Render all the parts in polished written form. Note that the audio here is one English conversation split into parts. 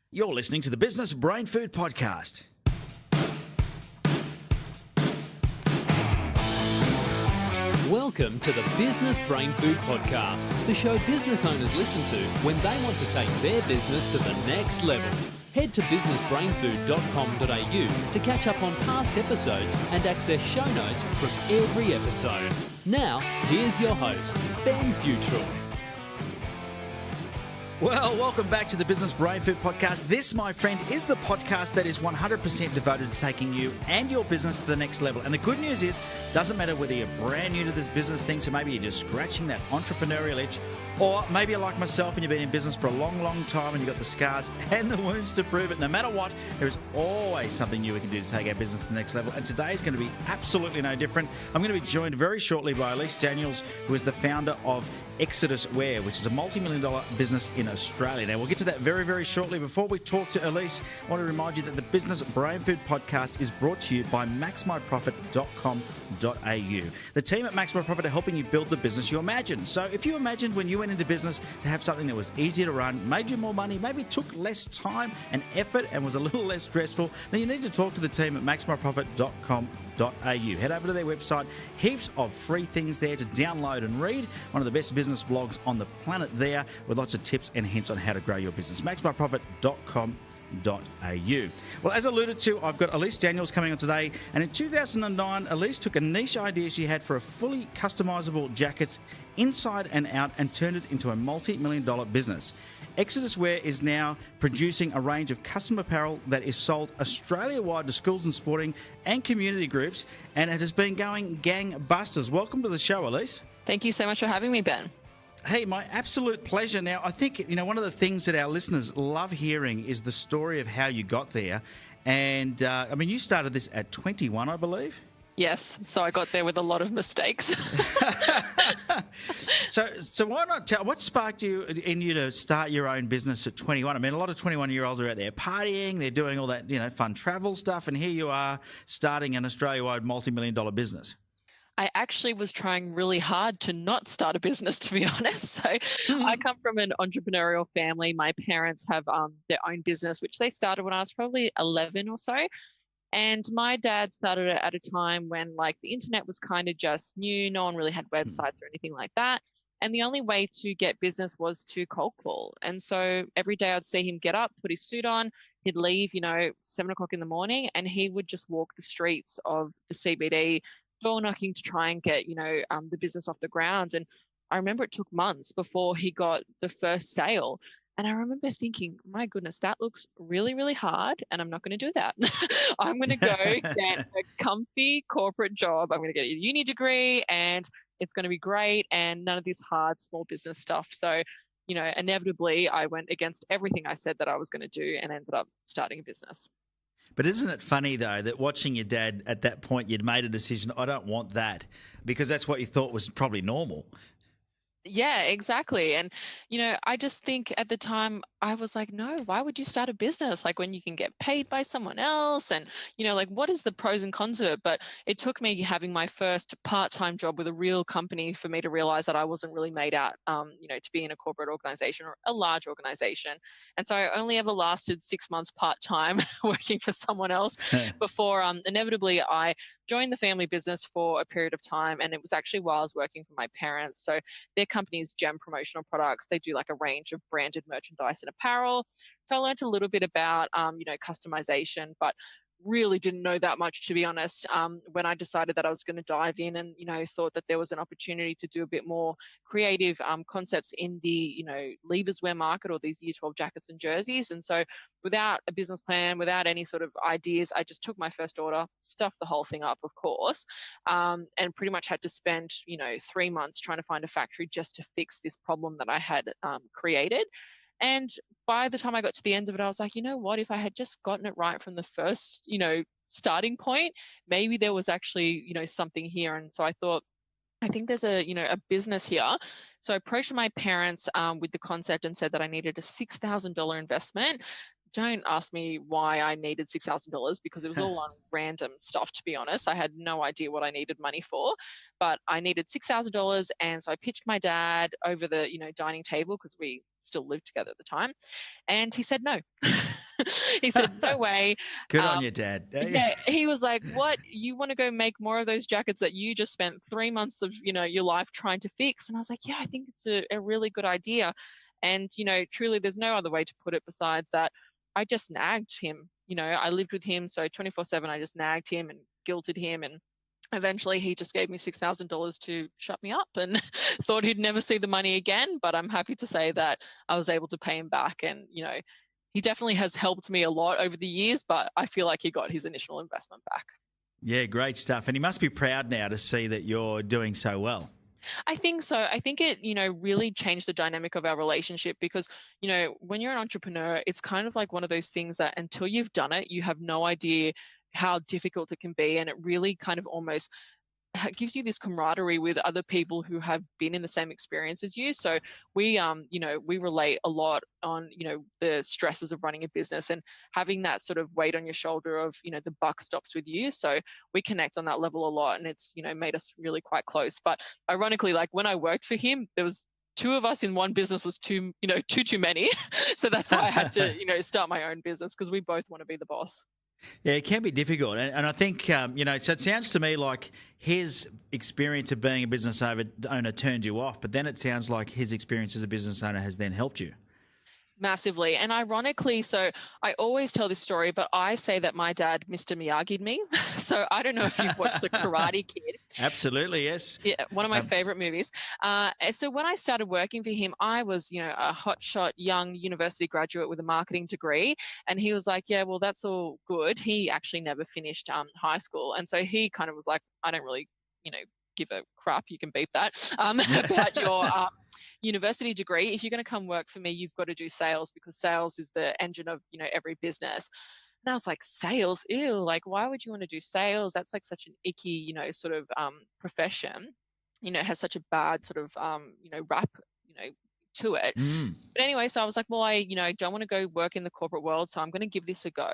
You're listening to the Business Brain Food Podcast. Welcome to the Business Brain Food Podcast, the show business owners listen to when they want to take their business to the next level. Head to businessbrainfood.com.au to catch up on past episodes and access show notes from every episode. Now, here's your host, Ben Futrell. Well, welcome back to the Business Brain Food Podcast. This, my friend, is the podcast that is 100% devoted to taking you and your business to the next level. And the good news is, doesn't matter whether you're brand new to this business thing, so maybe you're just scratching that entrepreneurial itch, or maybe you're like myself and you've been in business for a long, long time and you've got the scars and the wounds to prove it. No matter what, there is always something new we can do to take our business to the next level. And today is going to be absolutely no different. I'm going to be joined very shortly by Elyse Daniels, who is the founder of Exodus Wear, which is a multi-million-dollar business in Australia. Now, we'll get to that very, very shortly. Before we talk to Elyse, I want to remind you that the Business Brain Food Podcast is brought to you by maxmyprofit.com.au. The team at Max My Profit are helping you build the business you imagine. So if you imagined when you went into business to have something that was easier to run, made you more money, maybe took less time and effort and was a little less stressful, then you need to talk to the team at maxmyprofit.com.au. Head over to their website. Heaps of free things there to download and read. One of the best business blogs on the planet there, with lots of tips and hints on how to grow your business. maxmyprofit.com.au. Well, as alluded to, I've got Elyse Daniels coming on today, and in 2009, Elyse took a niche idea she had for a fully customizable jackets inside and out and turned it into a multi-million-dollar business. Exodus Wear is now producing a range of custom apparel that is sold Australia-wide to schools and sporting and community groups, and it has been going gangbusters. Welcome to the show, Elyse. Thank you so much for having me, Ben. Hey, my absolute pleasure. Now, I think, one of the things that our listeners love hearing is the story of how you got there. And, you started this at 21, I believe? Yes, so I got there with a lot of mistakes. So why not tell, what sparked you to start your own business at 21? I mean, a lot of 21-year-olds are out there partying, they're doing all that, fun travel stuff, and here you are starting an Australia-wide multi-million-dollar business. I actually was trying really hard to not start a business, to be honest. So I come from an entrepreneurial family. My parents have their own business, which they started when I was probably 11 or so. And my dad started it at a time when the internet was kind of just new. No one really had websites or anything like that. And the only way to get business was to cold call. And so every day I'd see him get up, put his suit on, he'd leave, 7 o'clock in the morning, and he would just walk the streets of the CBD, door knocking to try and get, the business off the ground. And I remember it took months before he got the first sale. And I remember thinking, my goodness, that looks really, really hard. And I'm not going to do that. I'm going to go get a comfy corporate job. I'm going to get a uni degree and it's going to be great. And none of this hard small business stuff. So, inevitably I went against everything I said that I was going to do and ended up starting a business. But isn't it funny, though, that watching your dad at that point, you'd made a decision, I don't want that, because that's what you thought was probably normal. Yeah, exactly. And, I just think at the time I was like, no, why would you start a business? When you can get paid by someone else and, what is the pros and cons of it? But it took me having my first part-time job with a real company for me to realize that I wasn't really made out, to be in a corporate organization or a large organization. And so I only ever lasted 6 months part-time working for someone else before inevitably I joined the family business for a period of time. And it was actually while I was working for my parents. So their company is Gem Promotional Products. They do a range of branded merchandise and apparel. So I learned a little bit about, customization, but really didn't know that much, to be honest, when I decided that I was going to dive in and, thought that there was an opportunity to do a bit more creative concepts in the, leavers wear market or these Year 12 jackets and jerseys. And so without a business plan, without any sort of ideas, I just took my first order, stuffed the whole thing up, of course, and pretty much had to spend, 3 months trying to find a factory just to fix this problem that I had created. And by the time I got to the end of it, I was like, what, if I had just gotten it right from the first, starting point, maybe there was actually, something here. And so I thought, I think there's a business here. So I approached my parents with the concept and said that I needed a $6,000 investment. Don't ask me why I needed $6,000 because it was all on random stuff, to be honest. I had no idea what I needed money for, but I needed $6,000. And so I pitched my dad over the, dining table because we still lived together at the time. And he said no. He said, no way. Good on you, Dad. Yeah, he was like, what? You want to go make more of those jackets that you just spent 3 months of, your life trying to fix? And I was like, yeah, I think it's a really good idea. And, truly, there's no other way to put it besides that I just nagged him. I lived with him. So 24/7, I just nagged him and guilted him. And eventually he just gave me $6,000 to shut me up and thought he'd never see the money again. But I'm happy to say that I was able to pay him back. And, he definitely has helped me a lot over the years, but I feel like he got his initial investment back. Yeah, great stuff. And he must be proud now to see that you're doing so well. I think so. I think it, really changed the dynamic of our relationship because, when you're an entrepreneur, it's kind of like one of those things that until you've done it, you have no idea how difficult it can be. And it really kind of almost gives you this camaraderie with other people who have been in the same experience as you. So we relate a lot on, the stresses of running a business and having that sort of weight on your shoulder of, the buck stops with you. So we connect on that level a lot, and it's, made us really quite close. But ironically, like when I worked for him, there was two of us in one business was too many. So that's why I had to, start my own business because we both want to be the boss. Yeah, it can be difficult. And I think, so it sounds to me like his experience of being a business owner turned you off, but then it sounds like his experience as a business owner has then helped you. Massively. And ironically, so I always tell this story, but I say that my dad Mr. Miyagi'd me. So I don't know if you've watched The Karate Kid. Absolutely, yes. Yeah, one of my favorite movies. And so when I started working for him, I was, a hotshot young university graduate with a marketing degree. And he was like, yeah, well, that's all good. He actually never finished high school. And so he kind of was like, I don't really, give a crap, you can beep that, about your university degree. If you're going to come work for me, you've got to do sales because sales is the engine of, every business. And I was like, sales? Ew, like, why would you want to do sales? That's like such an icky, sort of profession, has such a bad sort of, rap, to it. But anyway, so I was like, well, I, don't want to go work in the corporate world, so I'm going to give this a go.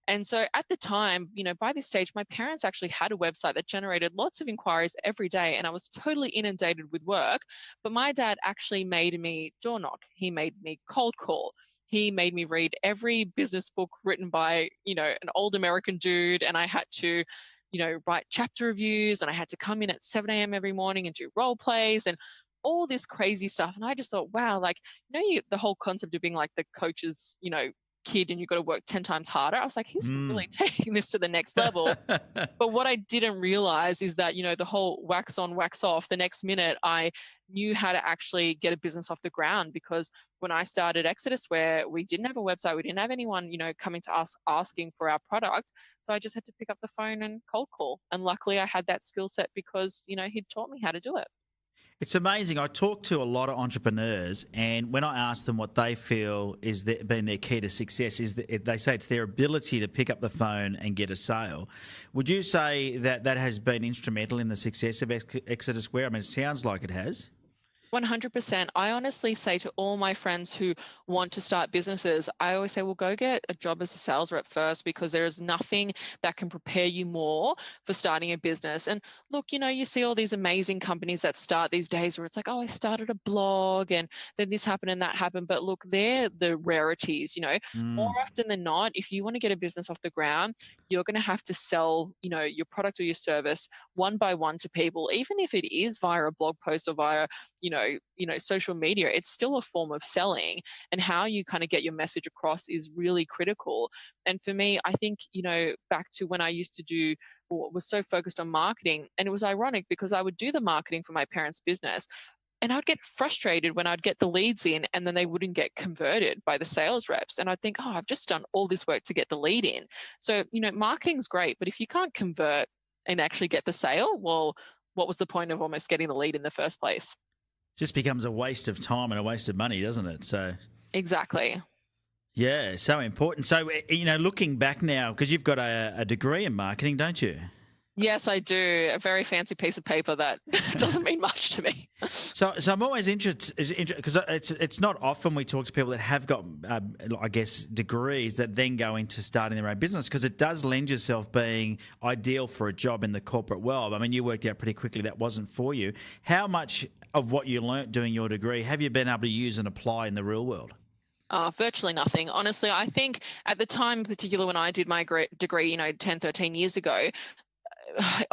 And so at the time, by this stage, my parents actually had a website that generated lots of inquiries every day, and I was totally inundated with work. But my dad actually made me door knock. He made me cold call. He made me read every business book written by, an old American dude, and I had to, write chapter reviews, and I had to come in at 7 a.m. every morning and do role plays and all this crazy stuff. And I just thought, wow, like, the whole concept of being like the coach's, kid and you've got to work 10 times harder. I was like, he's really taking this to the next level. But what I didn't realize is that, the whole wax on, wax off, the next minute I knew how to actually get a business off the ground because when I started Exodus Wear, we didn't have a website. We didn't have anyone, coming to us asking for our product. So I just had to pick up the phone and cold call. And luckily I had that skill set because, he'd taught me how to do it. It's amazing. I talk to a lot of entrepreneurs, and when I ask them what they feel is been their key to success, is that they say it's their ability to pick up the phone and get a sale. Would you say that that has been instrumental in the success of Exodus Wear? I mean, it sounds like it has. 100%. I honestly say to all my friends who want to start businesses, I always say, well, go get a job as a sales rep first because there is nothing that can prepare you more for starting a business. And look, you see all these amazing companies that start these days where it's like, oh, I started a blog and then this happened and that happened. But look, they're the rarities, more often than not, if you want to get a business off the ground, you're going to have to sell, your product or your service one by one to people, even if it is via a blog post or via, social media. It's still a form of selling, and how you kind of get your message across is really critical. And for me, I think, back to when I used to do or was so focused on marketing, and it was ironic because I would do the marketing for my parents' business. And I'd get frustrated when I'd get the leads in and then they wouldn't get converted by the sales reps. And I'd think, oh, I've just done all this work to get the lead in. So, marketing's great, but if you can't convert and actually get the sale, well, what was the point of almost getting the lead in the first place? Just becomes a waste of time and a waste of money, doesn't it? So exactly. Yeah, so important. So, looking back now, because you've got a degree in marketing, don't you? Yes, I do. A very fancy piece of paper that doesn't mean much to me. So I'm always interested because it's not often we talk to people that have got, I guess, degrees that then go into starting their own business, because it does lend yourself being ideal for a job in the corporate world. I mean, you worked out pretty quickly that wasn't for you. How much of what you learnt doing your degree have you been able to use and apply in the real world? Virtually nothing. Honestly, I think at the time, particularly when I did my degree, 10, 13 years ago,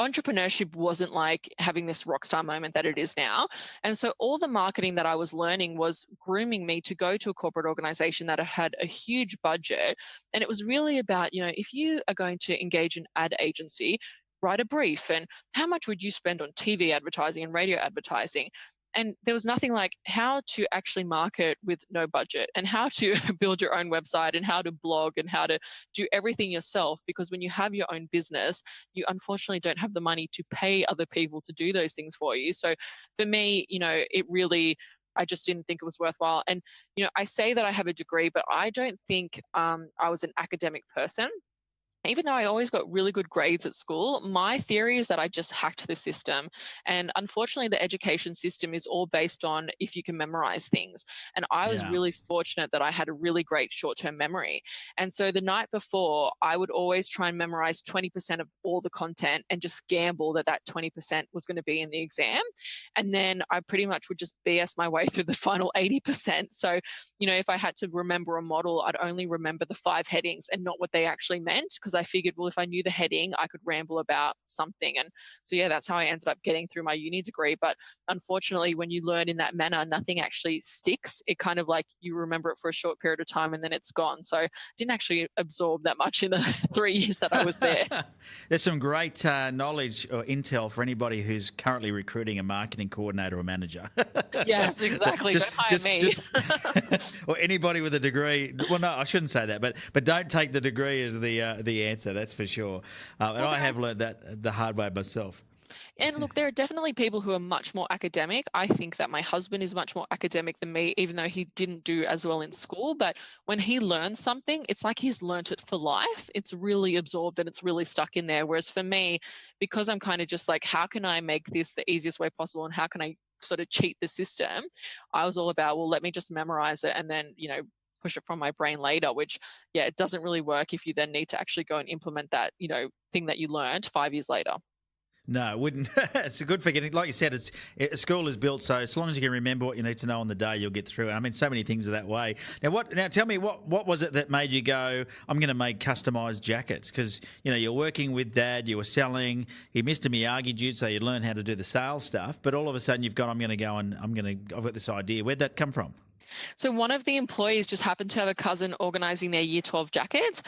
entrepreneurship wasn't like having this rock star moment that it is now. And so all the marketing that I was learning was grooming me to go to a corporate organization that had a huge budget. And it was really about, if you are going to engage an ad agency, write a brief and how much would you spend on TV advertising and radio advertising? And there was nothing like how to actually market with no budget and how to build your own website and how to blog and how to do everything yourself. Because when you have your own business, you unfortunately don't have the money to pay other people to do those things for you. So for me, it really, I just didn't think it was worthwhile. And, I say that I have a degree, but I don't think I was an academic person. Even though I always got really good grades at school, my theory is that I just hacked the system. And unfortunately, the education system is all based on if you can memorize things. And I was Yeah. really fortunate that I had a really great short term memory. And so the night before, I would always try and memorize 20% of all the content and just gamble that that 20% was going to be in the exam. And then I pretty much would just BS my way through the final 80%. So, if I had to remember a model, I'd only remember the 5 headings and not what they actually meant, because I figured, well, if I knew the heading, I could ramble about something. And so, yeah, that's how I ended up getting through my uni degree. But unfortunately, when you learn in that manner, nothing actually sticks. It kind of like you remember it for a short period of time and then it's gone. So I didn't actually absorb that much in the 3 years that I was there. There's some great knowledge or intel for anybody who's currently recruiting a marketing coordinator or manager. Yes, exactly. Don't hire me. Or anybody with a degree. Well, no, I shouldn't say that, but don't take the degree as the answer. That's for sure. And I have learned that the hard way myself. And look, there are definitely people who are much more academic. I think that my husband is much more academic than me, even though he didn't do as well in school. But when he learns something, it's like he's learnt it for life. It's really absorbed and it's really stuck in there. Whereas for me, because I'm kind of just like, how can I make this the easiest way possible and how can I sort of cheat the system? I was all about, well, let me just memorize it and then, push it from my brain later, which, yeah, it doesn't really work if you then need to actually go and implement that, thing that you learned 5 years later. No, it wouldn't. It's a good forgetting. Like you said, school is built so as long as you can remember what you need to know on the day, you'll get through it. I mean, so many things are that way. Now, tell me what was it that made you go, I'm going to make customized jackets? Because you're working with Dad, you were selling. He missed a Miyagi dude, so you learn how to do the sales stuff. But all of a sudden, you've gone, I've got this idea. Where'd that come from? So one of the employees just happened to have a cousin organising their Year 12 jackets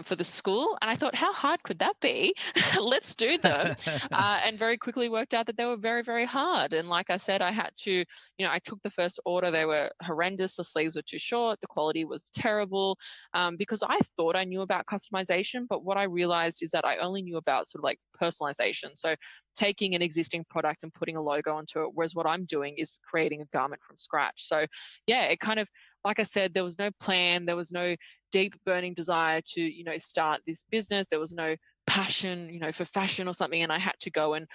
for the school. And I thought, how hard could that be? Let's do them. And very quickly worked out that they were very, very hard. And like I said, I had to, I took the first order. They were horrendous. The sleeves were too short. The quality was terrible because I thought I knew about customization. But what I realized is that I only knew about sort of like personalization. So taking an existing product and putting a logo onto it, whereas what I'm doing is creating a garment from scratch. So yeah, it kind of, like I said, there was no plan, there was no deep burning desire to, start this business. There was no passion, for fashion or something. And I had to go and,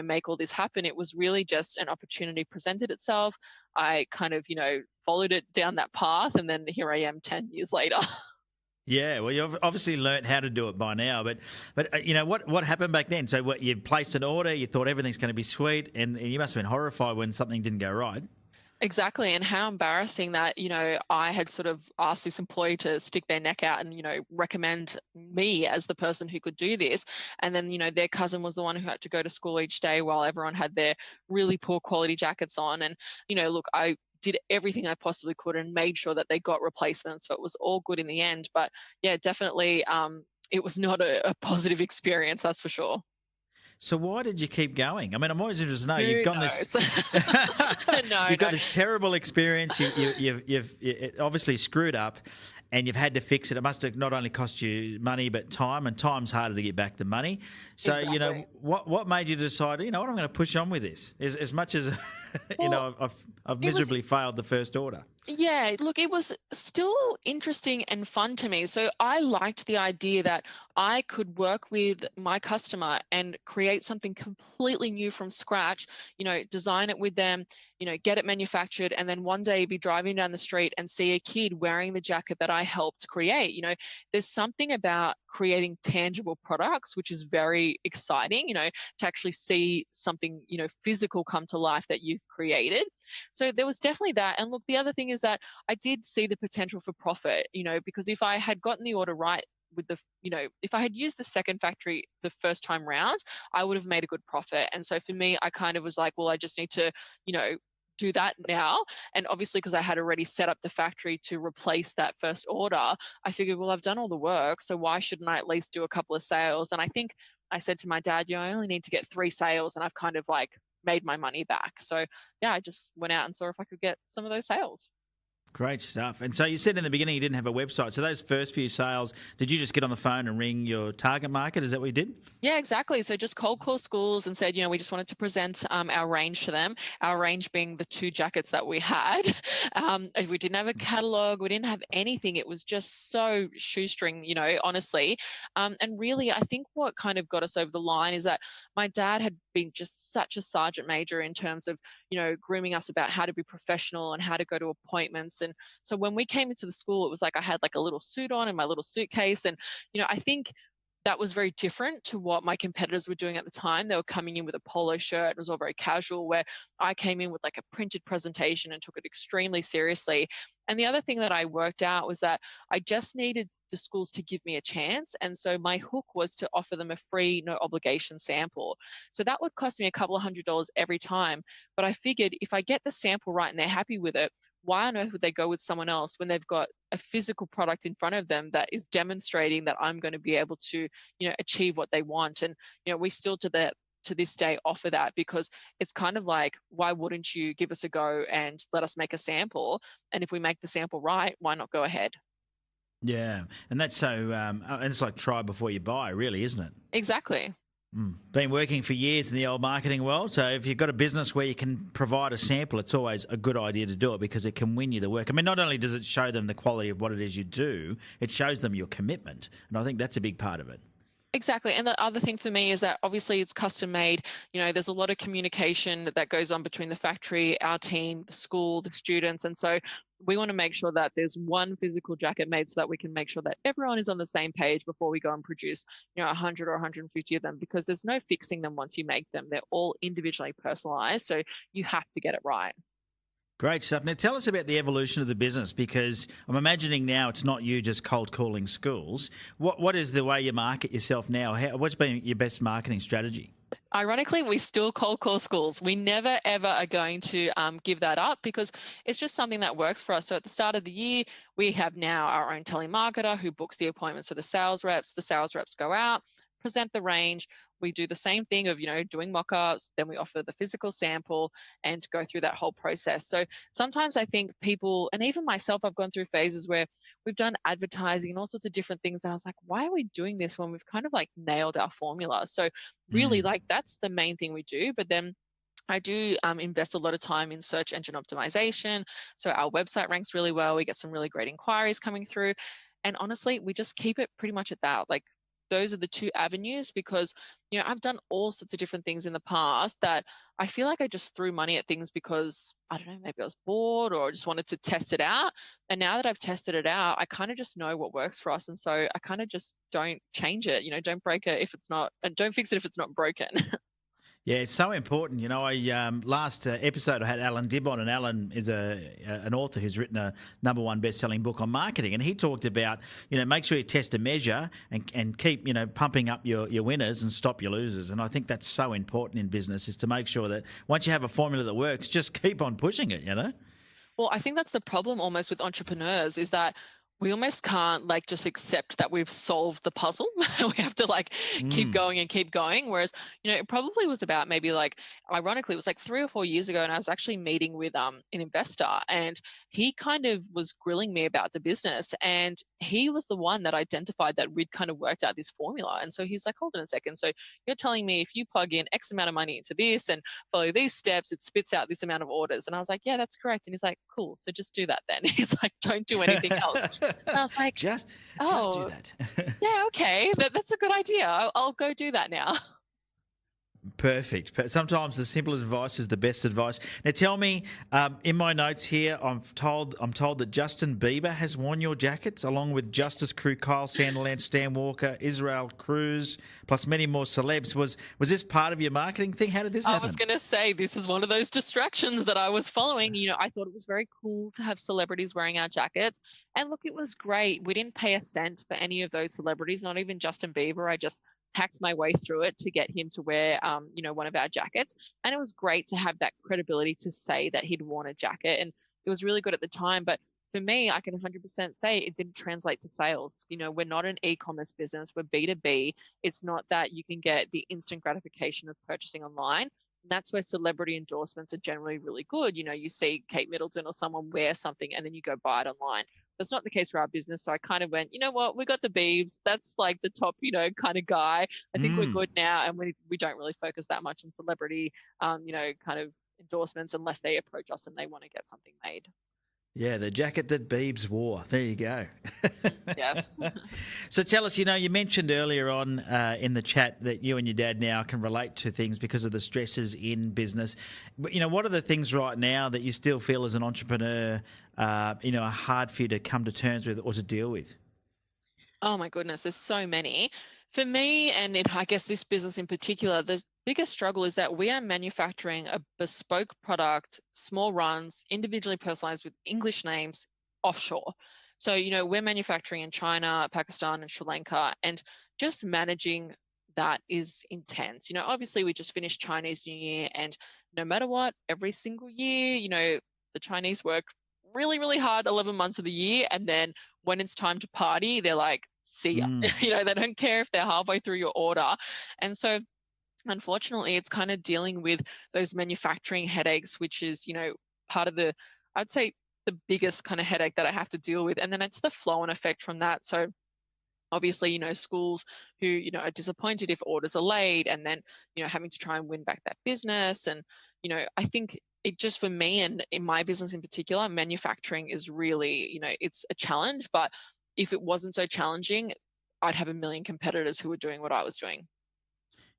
make all this happen. It was really just an opportunity presented itself. I kind of, followed it down that path. And then here I am 10 years later. Yeah, well, you've obviously learnt how to do it by now, but what happened back then? So you placed an order, you thought everything's going to be sweet, and you must have been horrified when something didn't go right. Exactly. And how embarrassing that, I had sort of asked this employee to stick their neck out and, recommend me as the person who could do this. And then, their cousin was the one who had to go to school each day while everyone had their really poor quality jackets on. And, look, I did everything I possibly could and made sure that they got replacements. So it was all good in the end. But yeah, definitely, it was not a positive experience, that's for sure. So why did you keep going? I mean, I'm always interested to know. Who You've got knows? this. No, You've got no. this terrible experience. You've obviously screwed up, and you've had to fix it. It must have not only cost you money but time, and time's harder to get back than money. So Exactly. what made you decide? I'm going to push on with this. As much as Well, I've it was miserably failed the first order. Yeah, look, it was still interesting and fun to me. So I liked the idea that I could work with my customer and create something completely new from scratch, design it with them, get it manufactured, and then one day be driving down the street and see a kid wearing the jacket that I helped create. There's something about creating tangible products, which is very exciting, to actually see something, physical come to life that you've we've created. So there was definitely that. And look, the other thing is that I did see the potential for profit, because if I had gotten the order right with if I had used the second factory the first time round, I would have made a good profit. And so for me, I kind of was like, well, I just need to, do that now. And obviously, because I had already set up the factory to replace that first order, I figured, well, I've done all the work. So why shouldn't I at least do a couple of sales? And I think I said to my dad, I only need to get 3 sales and I've kind of like made my money back. So yeah, I just went out and saw if I could get some of those sales. Great stuff. And so you said in the beginning you didn't have a website. So those first few sales, did you just get on the phone and ring your target market? Is that what you did? Yeah, exactly. So just cold call schools and said, we just wanted to present our range to them. Our range being the 2 jackets that we had. We didn't have a catalog. We didn't have anything. It was just so shoestring, honestly. And really, I think what kind of got us over the line is that my dad had been just such a sergeant major in terms of, grooming us about how to be professional and how to go to appointments. And so when we came into the school, it was like I had like a little suit on and my little suitcase. And, I think that was very different to what my competitors were doing at the time. They were coming in with a polo shirt. It was all very casual, where I came in with like a printed presentation and took it extremely seriously. And the other thing that I worked out was that I just needed the schools to give me a chance. And so my hook was to offer them a free, no obligation sample. So that would cost me a couple of $100 every time. But I figured if I get the sample right and they're happy with it, why on earth would they go with someone else when they've got a physical product in front of them that is demonstrating that I'm going to be able to, achieve what they want? And, we still to this day offer that, because it's kind of like, why wouldn't you give us a go and let us make a sample? And if we make the sample right, why not go ahead? Yeah. And that's so, and it's like try before you buy, really, isn't it? Exactly. Been working for years in the old marketing world, so if you've got a business where you can provide a sample, it's always a good idea to do it, because it can win you the work. I mean, not only does it show them the quality of what it is you do, it shows them your commitment, and I think that's a big part of it. Exactly. And the other thing for me is that obviously it's custom made. There's a lot of communication that goes on between the factory, our team, the school, the students. And so we want to make sure that there's one physical jacket made so that we can make sure that everyone is on the same page before we go and produce, 100 or 150 of them, because there's no fixing them once you make them. They're all individually personalized. So you have to get it right. Great stuff. Now, tell us about the evolution of the business, because I'm imagining now it's not you just cold calling schools. What is the way you market yourself now? What's been your best marketing strategy? Ironically, we still cold call schools. We never, ever are going to give that up, because it's just something that works for us. So at the start of the year, we have now our own telemarketer who books the appointments for the sales reps. The sales reps go out, present the range. We do the same thing of, doing mock-ups, then we offer the physical sample and go through that whole process. So sometimes I think people, and even myself, I've gone through phases where we've done advertising and all sorts of different things. And I was like, why are we doing this when we've kind of like nailed our formula? So really like that's the main thing we do. But then I do invest a lot of time in search engine optimization. So our website ranks really well. We get some really great inquiries coming through. And honestly, we just keep it pretty much at that. Like those are the 2 avenues, because, I've done all sorts of different things in the past that I feel like I just threw money at things because, I don't know, maybe I was bored or just wanted to test it out. And now that I've tested it out, I kind of just know what works for us. And so I kind of just don't change it, don't break it if it's not, and don't fix it if it's not broken. Yeah, it's so important. I last episode I had Alan Dibb on, and Alan is an author who's written a #1 best-selling book on marketing, and he talked about, make sure you test and measure and keep, pumping up your winners and stop your losers. And I think that's so important in business, is to make sure that once you have a formula that works, just keep on pushing it, Well, I think that's the problem almost with entrepreneurs, is that we almost can't like just accept that we've solved the puzzle. We have to like keep going and keep going. Whereas, it probably was about maybe like, ironically, it was like 3 or 4 years ago, and I was actually meeting with an investor, and he kind of was grilling me about the business, and he was the one that identified that we'd kind of worked out this formula. And so he's like, hold on a second. So you're telling me if you plug in X amount of money into this and follow these steps, it spits out this amount of orders. And I was like, yeah, that's correct. And he's like, cool. So just do that then. He's like, don't do anything else. And I was like, just do that. Yeah, okay. That's a good idea. I'll go do that now. Perfect. But sometimes the simple advice is the best advice. Now, tell me, in my notes here, I'm told that Justin Bieber has worn your jackets, along with Justice Crew, Kyle Sanderland, Stan Walker, Israel Cruz, plus many more celebs. Was this part of your marketing thing? How did this I happen? was going to say, this is one of those distractions that I was following. I thought it was very cool to have celebrities wearing our jackets. And look, it was great. We didn't pay a cent for any of those celebrities, not even Justin Bieber. I just hacked my way through it to get him to wear, one of our jackets. And it was great to have that credibility to say that he'd worn a jacket. And it was really good at the time. But for me, I can 100% say it didn't translate to sales. We're not an e-commerce business. We're B2B. It's not that you can get the instant gratification of purchasing online. And that's where celebrity endorsements are generally really good. You see Kate Middleton or someone wear something and then you go buy it online. That's not the case for our business. So I kind of went, you know what, we got the Beebs. That's like the top, kind of guy. I think we're good now. And we don't really focus that much on celebrity, kind of endorsements unless they approach us and they want to get something made. Yeah, the jacket that Biebs wore. There you go. Yes. So tell us, you mentioned earlier on in the chat that you and your dad now can relate to things because of the stresses in business. But, what are the things right now that you still feel as an entrepreneur, are hard for you to come to terms with or to deal with? Oh my goodness, there's so many. For me, and I guess this business in particular, the biggest struggle is that we are manufacturing a bespoke product, small runs, individually personalized with English names offshore. So, we're manufacturing in China, Pakistan, and Sri Lanka, and just managing that is intense. Obviously, we just finished Chinese New Year, and no matter what, every single year, the Chinese work really, really hard 11 months of the year. And then when it's time to party, they're like, see ya. They don't care if they're halfway through your order. And so unfortunately, it's kind of dealing with those manufacturing headaches, which is, part of I'd say the biggest kind of headache that I have to deal with. And then it's the flow and effect from that. So obviously, schools who, are disappointed if orders are late and then, having to try and win back that business. And, I think it just for me and in my business in particular, manufacturing is really, it's a challenge. But if it wasn't so challenging, I'd have a million competitors who were doing what I was doing.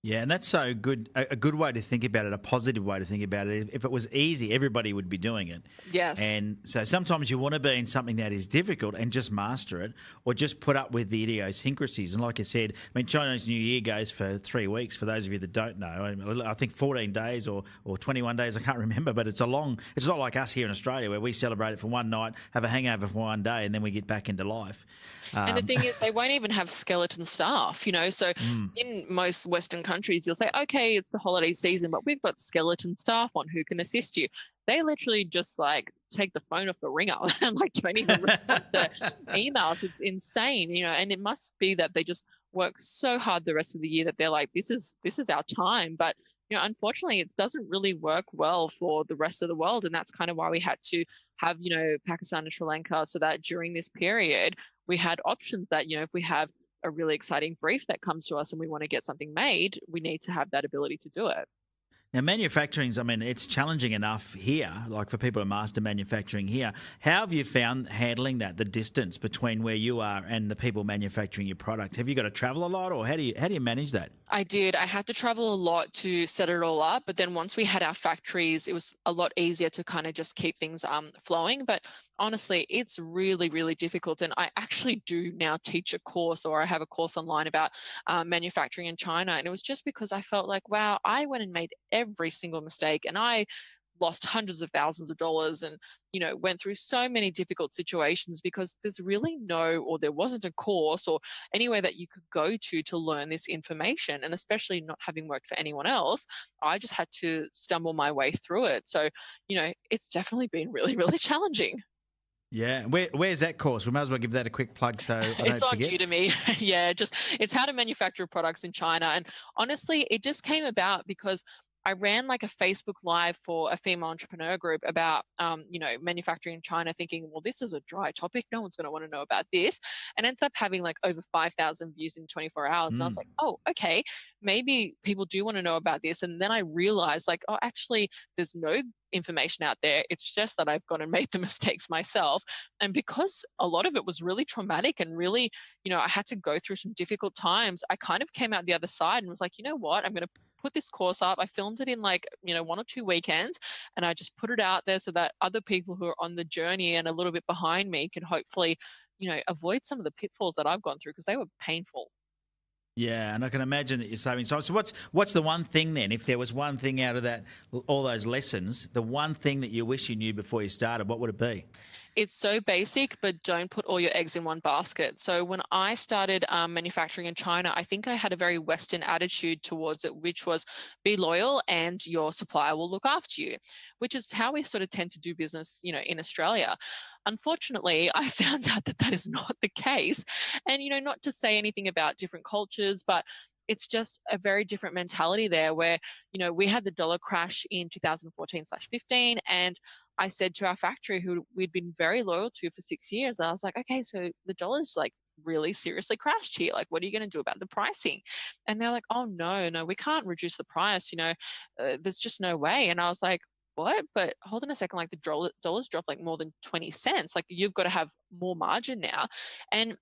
Yeah, and that's so good. A good way to think about it, a positive way to think about it. If it was easy, everybody would be doing it. Yes. And so sometimes you want to be in something that is difficult and just master it, or just put up with the idiosyncrasies. And like I said, Chinese New Year goes for 3 weeks. For those of you that don't know, I think 14 days or 21 days. I can't remember, but it's it's not like us here in Australia where we celebrate it for one night, have a hangover for one day, and then we get back into life. And the thing is, they won't even have skeleton staff, So in most Western countries, you'll say, okay, it's the holiday season, but we've got skeleton staff on who can assist you. They literally just take the phone off the ringer and don't even respond to emails. It's insane, and it must be that they just work so hard the rest of the year that they're like, this is our time. But, unfortunately, it doesn't really work well for the rest of the world. And that's kind of why we had to have, Pakistan and Sri Lanka, so that during this period, we had options that, if we have a really exciting brief that comes to us and we want to get something made, we need to have that ability to do it. Now, manufacturing's, it's challenging enough here, like for people to master manufacturing here. How have you found handling that, the distance between where you are and the people manufacturing your product? Have you got to travel a lot, or how do you manage that? I did. I had to travel a lot to set it all up. But then once we had our factories, it was a lot easier to kind of just keep things flowing. But honestly, it's really, really difficult. And I actually do now teach a course, or I have a course online about manufacturing in China. And it was just because I felt like, wow, I went and made every single mistake, and I lost hundreds of thousands of dollars and, went through so many difficult situations because there wasn't a course or anywhere that you could go to learn this information. And especially not having worked for anyone else, I just had to stumble my way through it. So, it's definitely been really, really challenging. Yeah. Where's that course? We might as well give that a quick plug so I don't forget. It's on Udemy. Yeah, it's how to manufacture products in China. And honestly, it just came about because I ran a Facebook Live for a female entrepreneur group about, manufacturing in China, thinking, well, this is a dry topic. No one's going to want to know about this. And ended up having over 5,000 views in 24 hours. And I was like, oh, okay, maybe people do want to know about this. And then I realized oh, actually, there's no information out there. It's just that I've gone and made the mistakes myself. And because a lot of it was really traumatic and really, I had to go through some difficult times, I kind of came out the other side and was like, you know what, I'm going to put this course up. I filmed it in like, 1 or 2 weekends, and I just put it out there so that other people who are on the journey and a little bit behind me can hopefully, avoid some of the pitfalls that I've gone through because they were painful. Yeah, and I can imagine that you're saving time. So what's the one thing then? If there was one thing out of that, all those lessons, the one thing that you wish you knew before you started, what would it be? It's so basic, but don't put all your eggs in one basket. So when I started manufacturing in China, I think I had a very Western attitude towards it, which was be loyal and your supplier will look after you, which is how we sort of tend to do business, in Australia. Unfortunately, I found out that that is not the case. And, not to say anything about different cultures, but it's just a very different mentality there where, we had the dollar crash in 2014/15, and I said to our factory, who we'd been very loyal to for 6 years, I was like, okay, so the dollar's like really seriously crashed here. Like, what are you going to do about the pricing? And they're like, oh, no, no, we can't reduce the price. There's just no way. And I was like, what? But hold on a second, like dollar's dropped like more than 20 cents. Like, you've got to have more margin now. And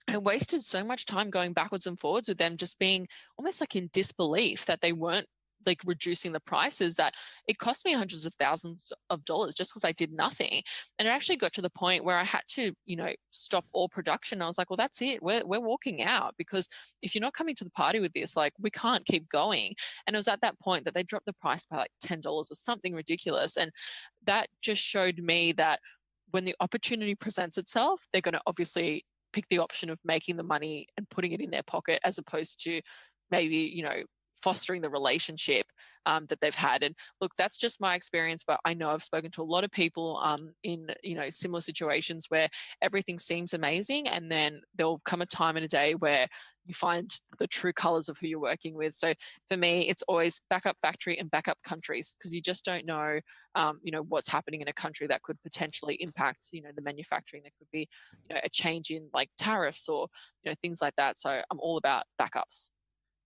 I wasted so much time going backwards and forwards with them, just being almost like in disbelief that they weren't like reducing the prices, that it cost me hundreds of thousands of dollars just because I did nothing. And it actually got to the point where I had to, stop all production. I was like, well, that's it. We're walking out, because if you're not coming to the party with this, like, we can't keep going. And it was at that point that they dropped the price by like $10 or something ridiculous. And that just showed me that when the opportunity presents itself, they're going to obviously pick the option of making the money and putting it in their pocket, as opposed to maybe, fostering the relationship that they've had. And look, that's just my experience, but I know I've spoken to a lot of people in, similar situations where everything seems amazing, and then there'll come a time in a day where you find the true colors of who you're working with. So for me, it's always backup factory and backup countries, because you just don't know, what's happening in a country that could potentially impact, the manufacturing. There could be, a change in like tariffs or, things like that. So I'm all about backups.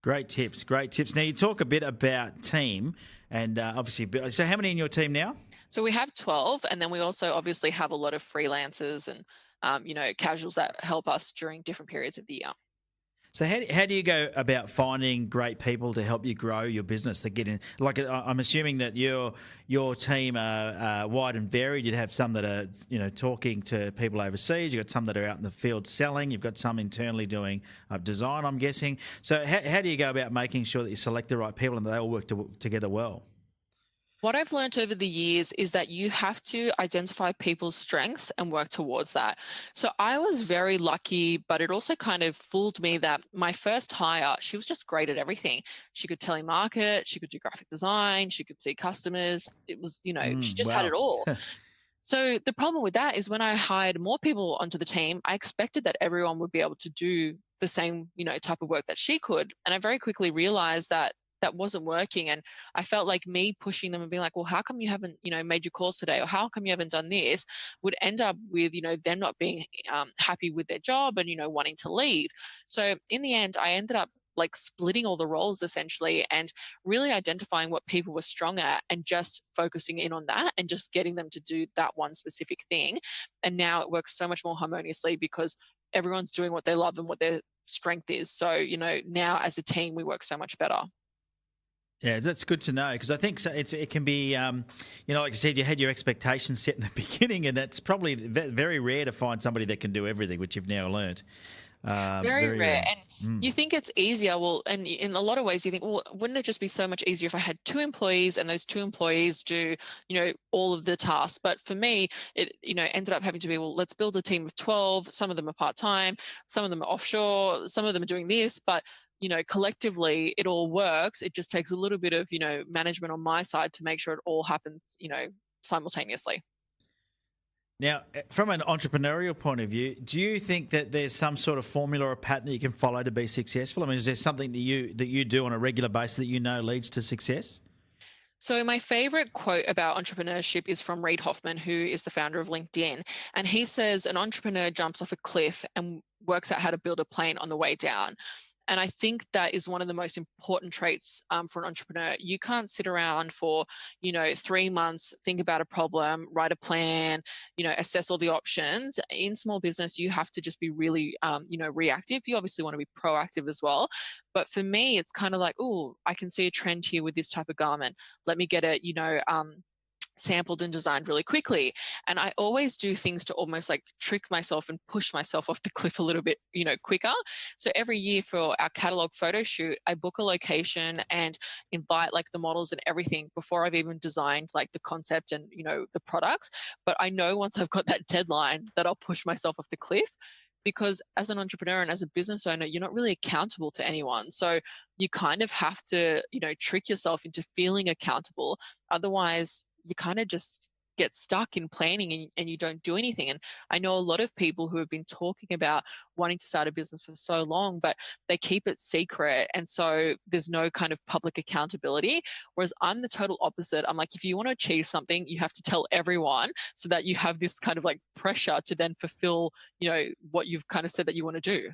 Great tips, great tips. Now, you talk a bit about team, and obviously, so how many in your team now? So we have 12, and then we also obviously have a lot of freelancers and, casuals that help us during different periods of the year. So how do you go about finding great people to help you grow your business that get in? Like, I'm assuming that your team are wide and varied. You'd have some that are, talking to people overseas. You've got some that are out in the field selling. You've got some internally doing design, I'm guessing. So how do you go about making sure that you select the right people and they all work together well? What I've learned over the years is that you have to identify people's strengths and work towards that. So I was very lucky, but it also kind of fooled me that my first hire, she was just great at everything. She could telemarket, she could do graphic design, she could see customers. It was, she just had Wow. it all. So the problem with that is when I hired more people onto the team, I expected that everyone would be able to do the same, type of work that she could. And I very quickly realized that that wasn't working. And I felt like me pushing them and being like, well, how come you haven't, made your calls today? Or how come you haven't done this? Would end up with, them not being happy with their job and, wanting to leave. So in the end, I ended up like splitting all the roles essentially and really identifying what people were strong at and just focusing in on that and just getting them to do that one specific thing. And now it works so much more harmoniously because everyone's doing what they love and what their strength is. So, now as a team, we work so much better. Yeah, that's good to know, because I think it can be, like you said, you had your expectations set in the beginning, and that's probably very rare to find somebody that can do everything, which you've now learned. Very rare. And you think it's easier. Well, and in a lot of ways you think, well, wouldn't it just be so much easier if I had 2 employees and those 2 employees do, all of the tasks? But for me, it, ended up having to be, well, let's build a team of 12. Some of them are part-time, some of them are offshore, some of them are doing this, but collectively it all works. It just takes a little bit of, management on my side to make sure it all happens, simultaneously. Now, from an entrepreneurial point of view, do you think that there's some sort of formula or pattern that you can follow to be successful? I mean, is there something that you do on a regular basis that leads to success? So my favorite quote about entrepreneurship is from Reid Hoffman, who is the founder of LinkedIn. And he says, an entrepreneur jumps off a cliff and works out how to build a plane on the way down. And I think that is one of the most important traits for an entrepreneur. You can't sit around for, 3 months, think about a problem, write a plan, assess all the options. In small business, you have to just be really, reactive. You obviously want to be proactive as well. But for me, it's kind of like, oh, I can see a trend here with this type of garment. Let me get it, sampled and designed really quickly. And I always do things to almost like trick myself and push myself off the cliff a little bit, quicker. So every year for our catalog photo shoot, I book a location and invite like the models and everything before I've even designed like the concept and, the products. But I know once I've got that deadline that I'll push myself off the cliff, because as an entrepreneur and as a business owner, you're not really accountable to anyone. So you kind of have to, trick yourself into feeling accountable. Otherwise, you kind of just get stuck in planning and you don't do anything. And I know a lot of people who have been talking about wanting to start a business for so long, but they keep it secret. And so there's no kind of public accountability. Whereas I'm the total opposite. I'm like, if you want to achieve something, you have to tell everyone so that you have this kind of like pressure to then fulfill, what you've kind of said that you want to do.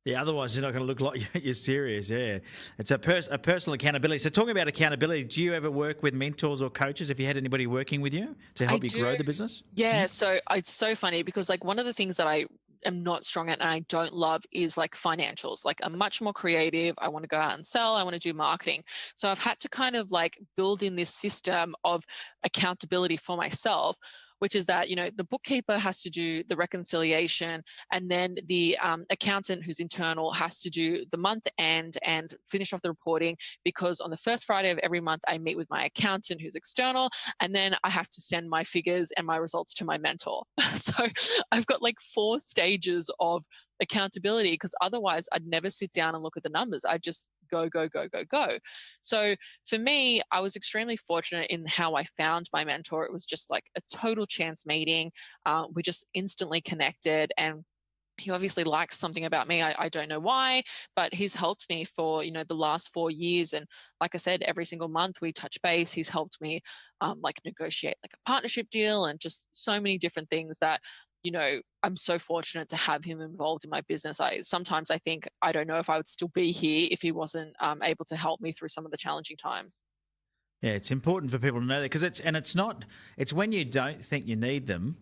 Yeah, otherwise you're not going to look like you're serious. Yeah, it's a personal accountability. So talking about accountability, do you ever work with mentors or coaches? Have you had anybody working with you to help you grow the business? Yeah, so it's so funny because like one of the things that I am not strong at and I don't love is like financials. Like I'm much more creative. I want to go out and sell. I want to do marketing. So I've had to kind of like build in this system of accountability for myself, which is that, the bookkeeper has to do the reconciliation, and then the accountant who's internal has to do the month end and finish off the reporting, because on the first Friday of every month, I meet with my accountant who's external, and then I have to send my figures and my results to my mentor. So I've got like 4 stages of accountability, because otherwise I'd never sit down and look at the numbers. I just go, go, go, go, go. So for me, I was extremely fortunate in how I found my mentor. It was just like a total chance meeting. We just instantly connected, and he obviously likes something about me. I don't know why, but he's helped me for, the last 4 years. And like I said, every single month we touch base. He's helped me like negotiate like a partnership deal and just so many different things that, I'm so fortunate to have him involved in my business. Sometimes I think, I don't know if I would still be here if he wasn't able to help me through some of the challenging times. Yeah, it's important for people to know that, because it's when you don't think you need them,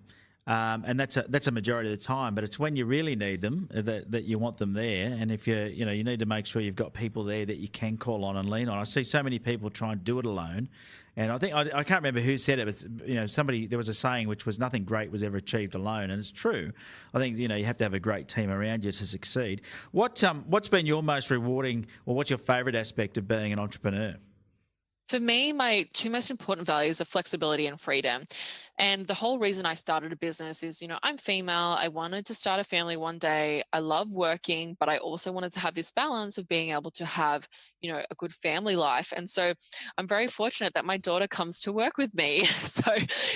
and that's a majority of the time. But it's when you really need them that you want them there. And if you need to make sure you've got people there that you can call on and lean on. I see so many people try and do it alone, and I think I can't remember who said it, but somebody, there was a saying which was, nothing great was ever achieved alone, and it's true. I think you have to have a great team around you to succeed. What's been your most rewarding, or what's your favourite aspect of being an entrepreneur? For me, my 2 most important values are flexibility and freedom. And the whole reason I started a business is, I'm female. I wanted to start a family one day. I love working, but I also wanted to have this balance of being able to have, a good family life. And so I'm very fortunate that my daughter comes to work with me. So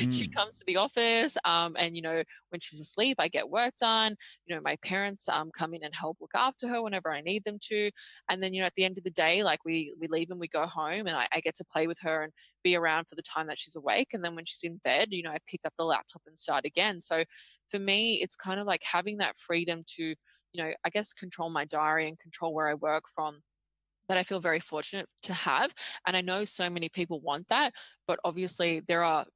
she comes to the office, and, when she's asleep, I get work done. My parents come in and help look after her whenever I need them to. And then, at the end of the day, like we leave and we go home, and I get to play with her and be around for the time that she's awake. And then when she's in bed, I pick up the laptop and start again. So for me, it's kind of like having that freedom to, I guess, control my diary and control where I work from, that I feel very fortunate to have. And I know so many people want that, but obviously there are,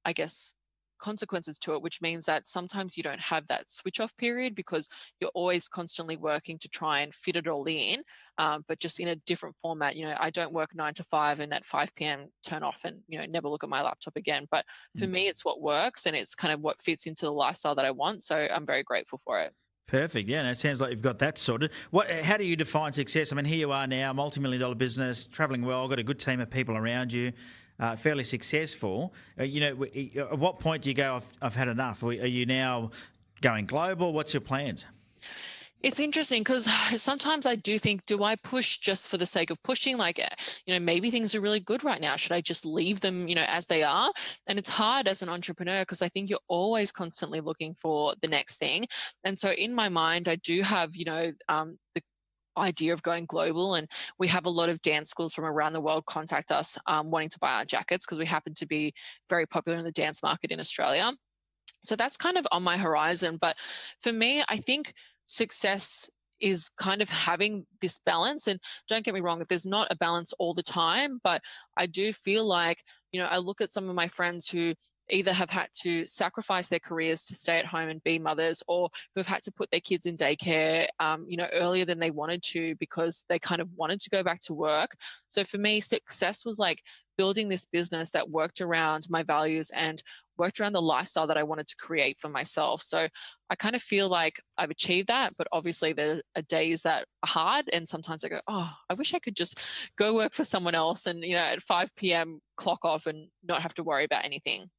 I guess, consequences to it, which means that sometimes you don't have that switch off period because you're always constantly working to try and fit it all in, but just in a different format. I don't work 9 to 5 and at 5 p.m. turn off and, never look at my laptop again. But for me, it's what works, and it's kind of what fits into the lifestyle that I want. So I'm very grateful for it. Perfect. Yeah, and it sounds like you've got that sorted. How do you define success? I mean, here you are now, multi-million-dollar business, travelling well, got a good team of people around you, fairly successful. At what point do you go, I've had enough? Are you now going global? What's your plans? It's interesting because sometimes I do think, do I push just for the sake of pushing? Like, maybe things are really good right now. Should I just leave them, as they are? And it's hard as an entrepreneur because I think you're always constantly looking for the next thing. And so in my mind, I do have, the idea of going global, and we have a lot of dance schools from around the world contact us wanting to buy our jackets because we happen to be very popular in the dance market in Australia. So that's kind of on my horizon. But for me, I think success is kind of having this balance. And don't get me wrong, there's not a balance all the time, but I do feel like, I look at some of my friends who either have had to sacrifice their careers to stay at home and be mothers, or who have had to put their kids in daycare, earlier than they wanted to because they kind of wanted to go back to work. So for me, success was like building this business that worked around my values and worked around the lifestyle that I wanted to create for myself. So I kind of feel like I've achieved that, but obviously there are days that are hard. And sometimes I go, oh, I wish I could just go work for someone else and, at 5 p.m. clock off and not have to worry about anything.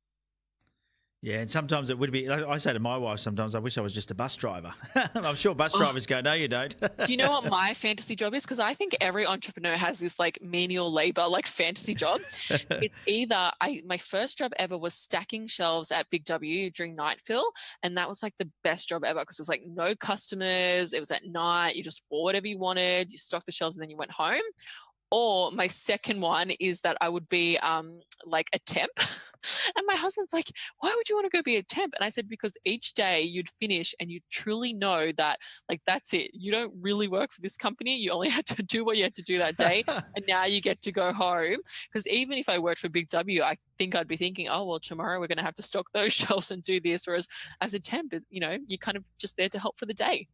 Yeah, and sometimes it would be. I say to my wife sometimes, I wish I was just a bus driver. I'm sure bus Oh, drivers go, no, you don't. do you know what my fantasy job is? Because I think every entrepreneur has this like menial labor, like fantasy job. It's either my first job ever was stacking shelves at Big W during night fill. And that was like the best job ever because it was like no customers. It was at night. You just bought whatever you wanted. You stocked the shelves and then you went home. Or my second one is that I would be like a temp. And my husband's like, why would you want to go be a temp? And I said, because each day you'd finish and you truly know that, like, that's it. You don't really work for this company. You only had to do what you had to do that day. And now you get to go home. Because even if I worked for Big W, I think I'd be thinking, oh, well, tomorrow we're going to have to stock those shelves and do this. Whereas as a temp, you're kind of just there to help for the day.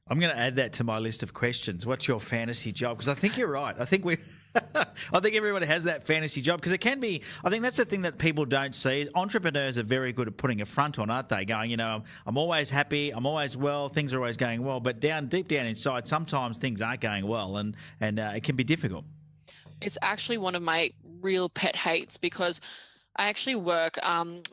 I'm going to add that to my list of questions. What's your fantasy job? Because I think you're right. I think I think everyone has that fantasy job because it can be. I think that's the thing that people don't see. Entrepreneurs are very good at putting a front on, aren't they? Going, I'm always happy. I'm always well. Things are always going well. But deep down inside, sometimes things aren't going well, and it can be difficult. It's actually one of my real pet hates because I actually work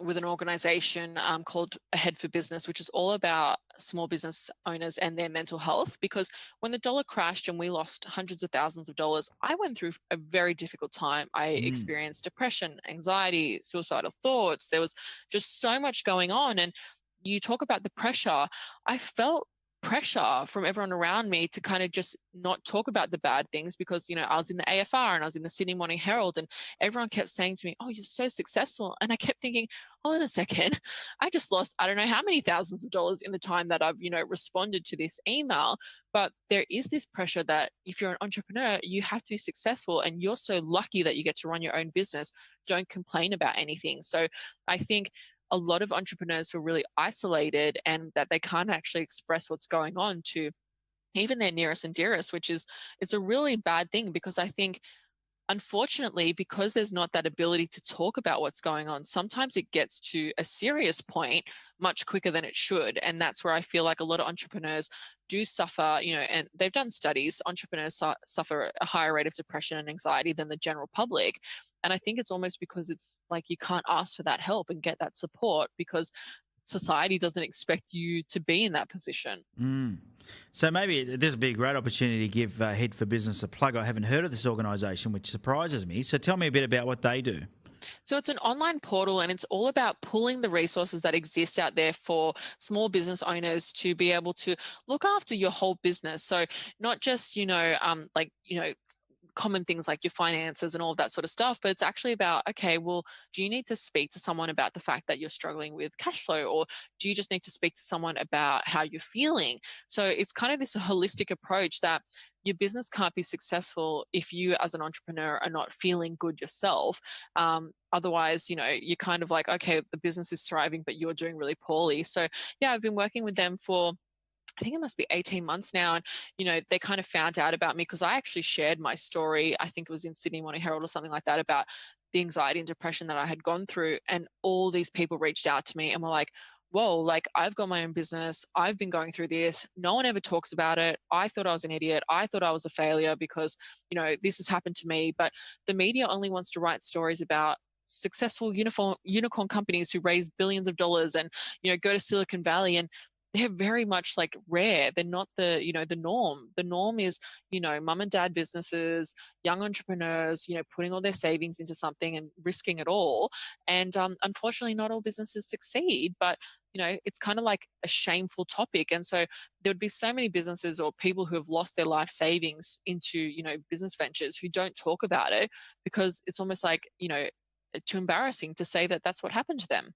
with an organization called Ahead for Business, which is all about small business owners and their mental health. Because when the dollar crashed and we lost hundreds of thousands of dollars, I went through a very difficult time. I experienced depression, anxiety, suicidal thoughts. There was just so much going on. And you talk about the pressure. I felt pressure from everyone around me to kind of just not talk about the bad things because I was in the AFR and I was in the Sydney Morning Herald and everyone kept saying to me, oh, you're so successful. And I kept thinking, hold on a second, I just lost I don't know how many thousands of dollars in the time that I've responded to this email. But there is this pressure that if you're an entrepreneur, you have to be successful, and you're so lucky that you get to run your own business. Don't complain about anything. So I think a lot of entrepreneurs feel really isolated and that they can't actually express what's going on to even their nearest and dearest, it's a really bad thing because I think, unfortunately, because there's not that ability to talk about what's going on, sometimes it gets to a serious point much quicker than it should. And that's where I feel like a lot of entrepreneurs do suffer, and they've done studies, entrepreneurs suffer a higher rate of depression and anxiety than the general public. And I think it's almost because it's like you can't ask for that help and get that support because society doesn't expect you to be in that position. So maybe this would be a great opportunity to give Head for Business a plug. I haven't heard of this organisation, which surprises me. So tell me a bit about what they do. So it's an online portal and it's all about pulling the resources that exist out there for small business owners to be able to look after your whole business. So not just, common things like your finances and all of that sort of stuff, but it's actually about, okay, well, do you need to speak to someone about the fact that you're struggling with cash flow, or do you just need to speak to someone about how you're feeling? So it's kind of this holistic approach that your business can't be successful if you as an entrepreneur are not feeling good yourself. Otherwise, you're kind of like, okay, the business is thriving, but you're doing really poorly. So yeah, I've been working with them for, I think it must be 18 months now. And, they kind of found out about me because I actually shared my story. I think it was in Sydney Morning Herald or something like that about the anxiety and depression that I had gone through. And all these people reached out to me and were like, whoa, like I've got my own business. I've been going through this. No one ever talks about it. I thought I was an idiot. I thought I was a failure because, this has happened to me. But the media only wants to write stories about successful unicorn companies who raise billions of dollars and, go to Silicon Valley, and they're very much like rare. They're not the norm. The norm is, mum and dad businesses, young entrepreneurs, putting all their savings into something and risking it all. And unfortunately, not all businesses succeed, but it's kind of like a shameful topic. And so there would be so many businesses or people who have lost their life savings into, business ventures who don't talk about it because it's almost like, too embarrassing to say that that's what happened to them.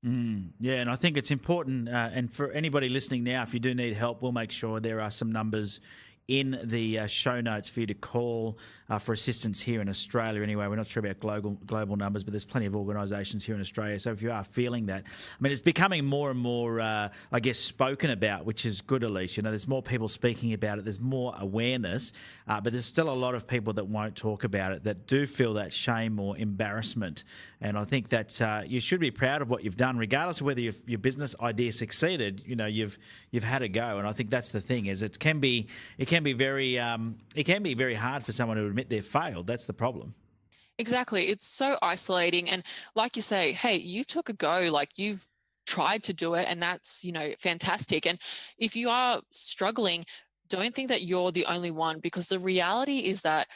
Yeah, and I think it's important. And for anybody listening now, if you do need help, we'll make sure there are some numbers in the show notes for you to call for assistance here in Australia. Anyway, we're not sure about global numbers, but there's plenty of organisations here in Australia. So if you are feeling that, I mean, it's becoming more and more, I guess, spoken about, which is good, Elyse. You know, there's more people speaking about it. There's more awareness, but there's still a lot of people that won't talk about it, that do feel that shame or embarrassment. And I think that you should be proud of what you've done, regardless of whether your business idea succeeded. You know, you've had a go, and I think that's the thing. Is it can be very hard for someone to admit they've failed. That's the problem. Exactly. It's so isolating. And like you say, hey, you took a go, like you've tried to do it, and that's, fantastic. And if you are struggling, don't think that you're the only one, because the reality is that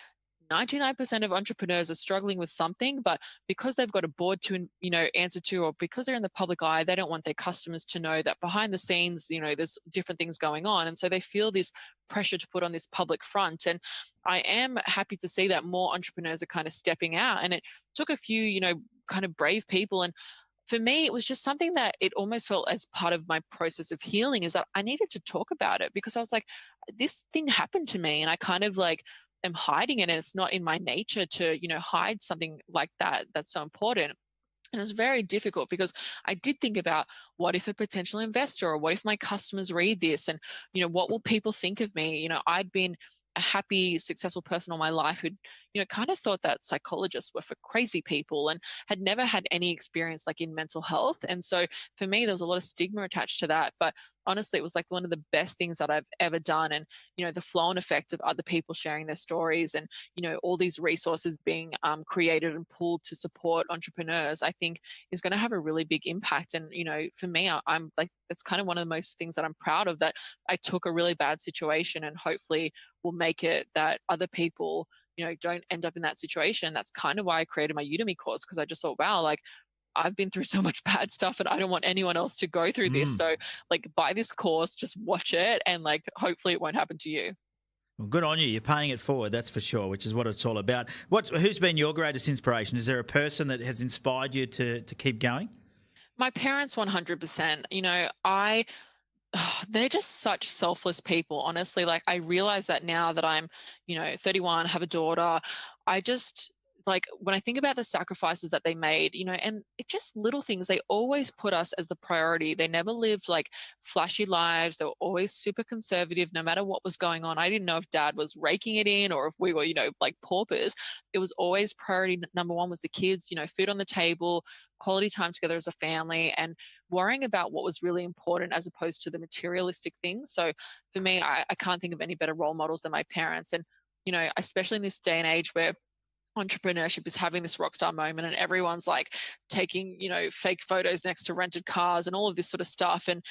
99% of entrepreneurs are struggling with something, but because they've got a board to, answer to, or because they're in the public eye, they don't want their customers to know that behind the scenes, there's different things going on. And so they feel this pressure to put on this public front. And I am happy to see that more entrepreneurs are kind of stepping out. And it took a few, kind of brave people. And for me, it was just something that it almost felt as part of my process of healing, is that I needed to talk about it, because I was like, this thing happened to me, and I kind of like am hiding it, and it's not in my nature to, hide something like that that's so important. And it was very difficult, because I did think about, what if a potential investor, or what if my customers read this, and, what will people think of me? I'd been a happy, successful person all my life who'd, kind of thought that psychologists were for crazy people, and had never had any experience like in mental health. And so for me, there was a lot of stigma attached to that. But honestly, it was like one of the best things that I've ever done. And, the flow and effect of other people sharing their stories, and, all these resources being created and pulled to support entrepreneurs, I think is going to have a really big impact. And, for me, I'm like, that's kind of one of the most things that I'm proud of, that I took a really bad situation, and hopefully will make it that other people, don't end up in that situation. That's kind of why I created my Udemy course, because I just thought, wow, like I've been through so much bad stuff, and I don't want anyone else to go through this. So like, buy this course, just watch it, and like hopefully it won't happen to you. Well, good on you. You're paying it forward, that's for sure, which is what it's all about. Who's been your greatest inspiration? Is there a person that has inspired you to keep going? My parents, 100%. They're just such selfless people, honestly. Like, I realize that now that I'm, 31, have a daughter. I just, like, when I think about the sacrifices that they made, and it just little things, they always put us as the priority. They never lived like flashy lives. They were always super conservative, no matter what was going on. I didn't know if dad was raking it in, or if we were, like paupers. It was always priority number one was the kids, food on the table, quality time together as a family, and worrying about what was really important, as opposed to the materialistic things. So for me, I can't think of any better role models than my parents. And, especially in this day and age where entrepreneurship is having this rock star moment, and everyone's like taking, fake photos next to rented cars and all of this sort of stuff, and,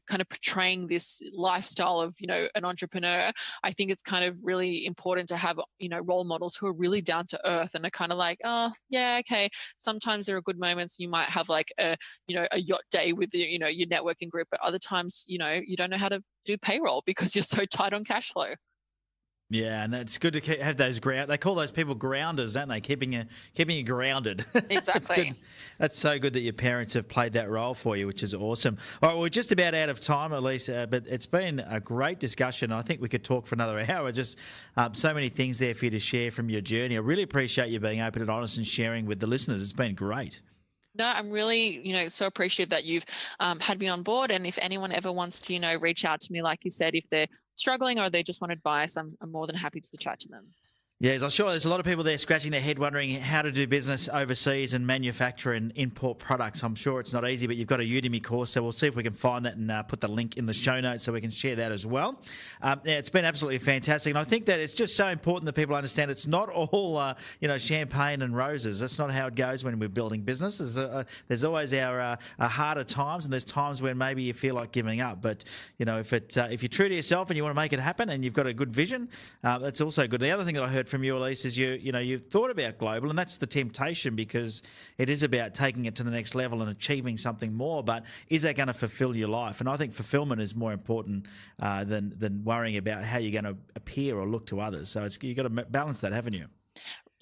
kind of portraying this lifestyle of, an entrepreneur. I think it's kind of really important to have, role models who are really down to earth, and are kind of like, oh yeah, okay. Sometimes there are good moments. You might have like a yacht day with your networking group, but other times, you don't know how to do payroll because you're so tight on cash flow. Yeah, and it's good to have those ground. They call those people grounders, don't they? Keeping you grounded. Exactly. That's so good that your parents have played that role for you, which is awesome. All right, we're just about out of time, Elyse, but it's been a great discussion. I think we could talk for another hour. Just so many things there for you to share from your journey. I really appreciate you being open and honest and sharing with the listeners. It's been great. No, I'm really, so appreciative that you've had me on board. And if anyone ever wants to, reach out to me, like you said, if they're struggling or they just want advice, I'm more than happy to chat to them. Yes, I'm sure there's a lot of people there scratching their head wondering how to do business overseas and manufacture and import products. I'm sure it's not easy, but you've got a Udemy course, so we'll see if we can find that and put the link in the show notes so we can share that as well. Yeah, it's been absolutely fantastic, and I think that it's just so important that people understand it's not all champagne and roses. That's not how it goes when we're building business. There's always our harder times, and there's times when maybe you feel like giving up. But if you're true to yourself and you want to make it happen, and you've got a good vision, that's also good. The other thing that I heard from you, Elyse, is you've thought about global, and that's the temptation, because it is about taking it to the next level and achieving something more. But is that going to fulfill your life? And I think fulfillment is more important than worrying about how you're going to appear or look to others. So you've got to balance that, haven't you?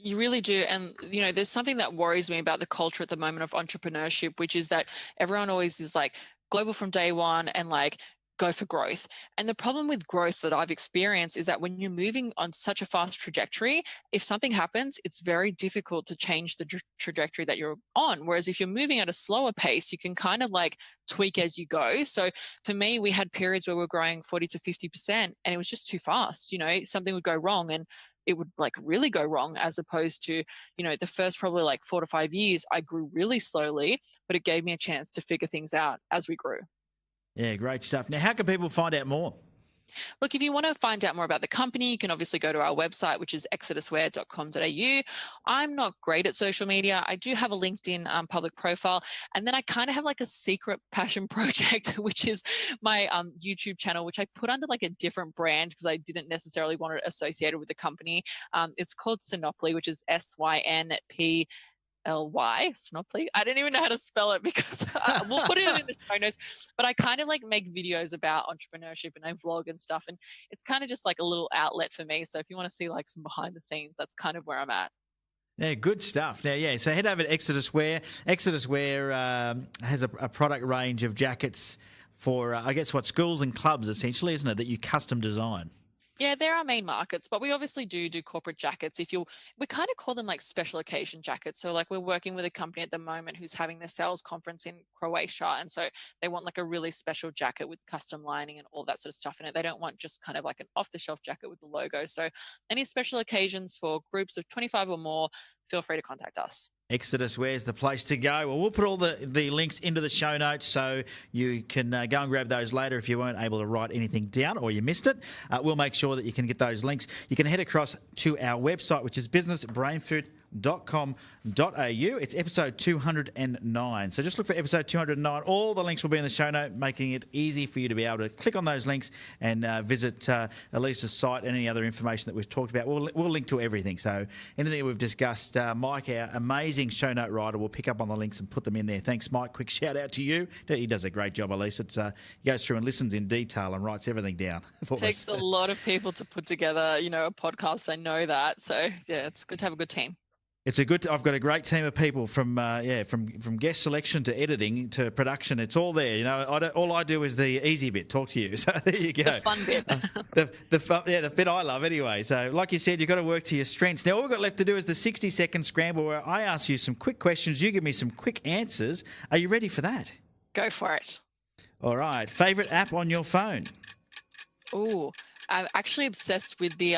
You really do. And, there's something that worries me about the culture at the moment of entrepreneurship, which is that everyone always is like global from day one and like go for growth. And the problem with growth that I've experienced is that when you're moving on such a fast trajectory, if something happens, it's very difficult to change the trajectory that you're on. Whereas if you're moving at a slower pace, you can kind of like tweak as you go. So for me, we had periods where we're growing 40 to 50%, and it was just too fast. Something would go wrong and it would like really go wrong, as opposed to, the first probably like 4 to 5 years, I grew really slowly, but it gave me a chance to figure things out as we grew. Yeah, great stuff. Now, how can people find out more? Look, if you want to find out more about the company, you can obviously go to our website, which is exoduswear.com.au. I'm not great at social media. I do have a LinkedIn public profile. And then I kind of have like a secret passion project, which is my YouTube channel, which I put under like a different brand because I didn't necessarily want it associated with the company. It's called Synoply, which is SYNP. Snoply. I don't even know how to spell it because we'll put it in the show notes. But I kind of like make videos about entrepreneurship and I vlog and stuff. And it's kind of just like a little outlet for me. So if you want to see like some behind the scenes, that's kind of where I'm at. Yeah, good stuff. Now, yeah, so head over to Exodus Wear. Exodus Wear has a product range of jackets for, I guess, what, schools and clubs, essentially, isn't it, that you custom design? Yeah, they're our main markets, but we obviously do corporate jackets. We kind of call them like special occasion jackets. So like we're working with a company at the moment who's having their sales conference in Croatia. And so they want like a really special jacket with custom lining and all that sort of stuff in it. They don't want just kind of like an off the shelf jacket with the logo. So any special occasions for groups of 25 or more, feel free to contact us. Exodus, where's the place to go? Well, we'll put all the links into the show notes so you can go and grab those later if you weren't able to write anything down or you missed it. We'll make sure that you can get those links. You can head across to our website, which is businessbrainfood.com.au. It's episode 209. So just look for episode 209. All the links will be in the show note, making it easy for you to be able to click on those links and visit Elyse's site and any other information that we've talked about. We'll link to everything. So anything that we've discussed, Mike, our amazing show note writer, will pick up on the links and put them in there. Thanks, Mike. Quick shout out to you. He does a great job, Elyse. He goes through and listens in detail and writes everything down. It takes a lot of people to put together, a podcast. I know that. So yeah, it's good to have a good team. I've got a great team of people from guest selection to editing to production. It's all there. All I do is the easy bit, talk to you. So there you go. The fun bit. The bit I love anyway. So like you said, you've got to work to your strengths. Now all we've got left to do is the 60-second scramble where I ask you some quick questions. You give me some quick answers. Are you ready for that? Go for it. All right. Favorite app on your phone? Oh, I'm actually obsessed with the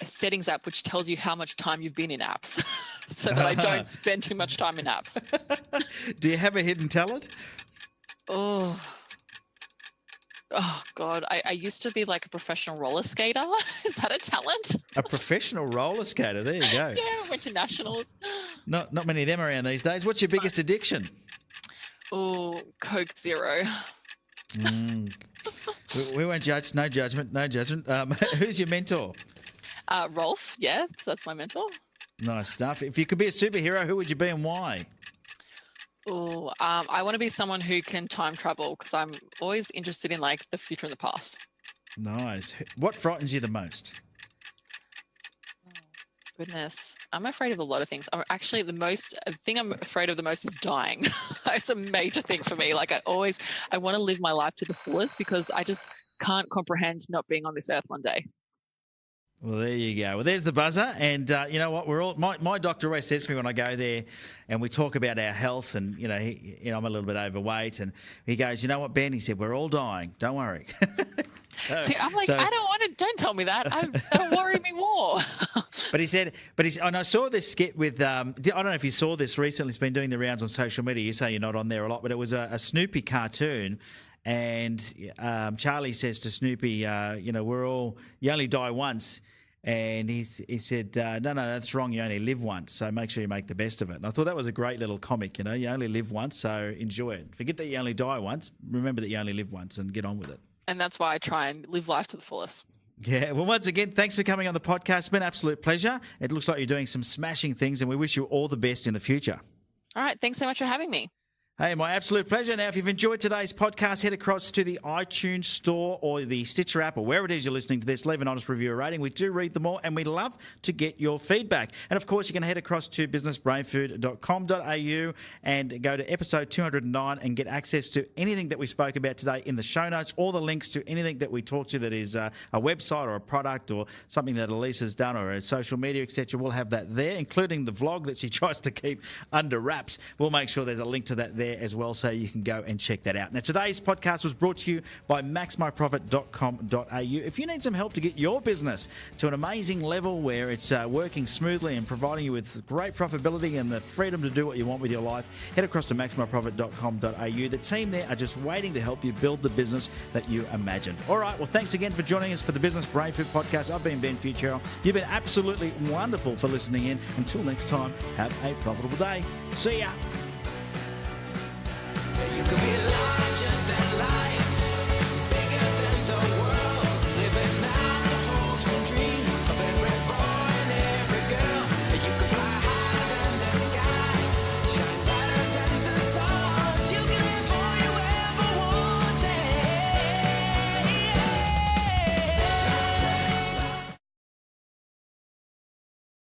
settings app, which tells you how much time you've been in apps so that I don't spend too much time in apps. Do you have a hidden talent? Oh God. I used to be like a professional roller skater. Is that a talent? A professional roller skater. There you go. Yeah, I went to nationals. Not many of them around these days. What's your biggest addiction? Oh, Coke Zero. We won't judge. No judgment. No judgment. Who's your mentor? Rolf. Yes, that's my mentor. Nice stuff. If you could be a superhero, who would you be and why? Oh, I want to be someone who can time travel because I'm always interested in like the future and the past. Nice. What frightens you the most? Goodness, I'm afraid of a lot of things. The thing I'm afraid of the most is dying. It's a major thing for me. Like I want to live my life to the fullest because I just can't comprehend not being on this earth one day. Well, there you go. Well, there's the buzzer. And you know what? My doctor always says to me when I go there and we talk about our health and, I'm a little bit overweight. And he goes, you know what, Ben? He said, we're all dying. Don't worry. See, I'm like, I don't want to, don't tell me that. That'll worry me more. But he said, and I saw this skit with, I don't know if you saw this recently. It's been doing the rounds on social media. You say you're not on there a lot, but it was a Snoopy cartoon. And Charlie says to Snoopy, you only die once. And he said, no, that's wrong. You only live once. So make sure you make the best of it. And I thought that was a great little comic. You only live once. So enjoy it. Forget that you only die once. Remember that you only live once and get on with it. And that's why I try and live life to the fullest. Yeah. Well, once again, thanks for coming on the podcast. It's been an absolute pleasure. It looks like you're doing some smashing things and we wish you all the best in the future. All right. Thanks so much for having me. Hey, my absolute pleasure. Now, if you've enjoyed today's podcast, head across to the iTunes store or the Stitcher app or wherever it is you're listening to this. Leave an honest review or rating. We do read them all, and we love to get your feedback. And, of course, you can head across to businessbrainfood.com.au and go to episode 209 and get access to anything that we spoke about today in the show notes, all the links to anything that we talked to that is a website or a product or something that Elyse has done or a social media, etc. We'll have that there, including the vlog that she tries to keep under wraps. We'll make sure there's a link to that there as well, so you can go and check that out. Now, today's podcast was brought to you by maxmyprofit.com.au. If you need some help to get your business to an amazing level where it's working smoothly and providing you with great profitability and the freedom to do what you want with your life, head across to maxmyprofit.com.au. The team there are just waiting to help you build the business that you imagined. All right, well, thanks again for joining us for the Business Brain Food Podcast. I've been Ben Futurell. You've been absolutely wonderful for listening in. Until next time, have a profitable day. See ya. You could be alive.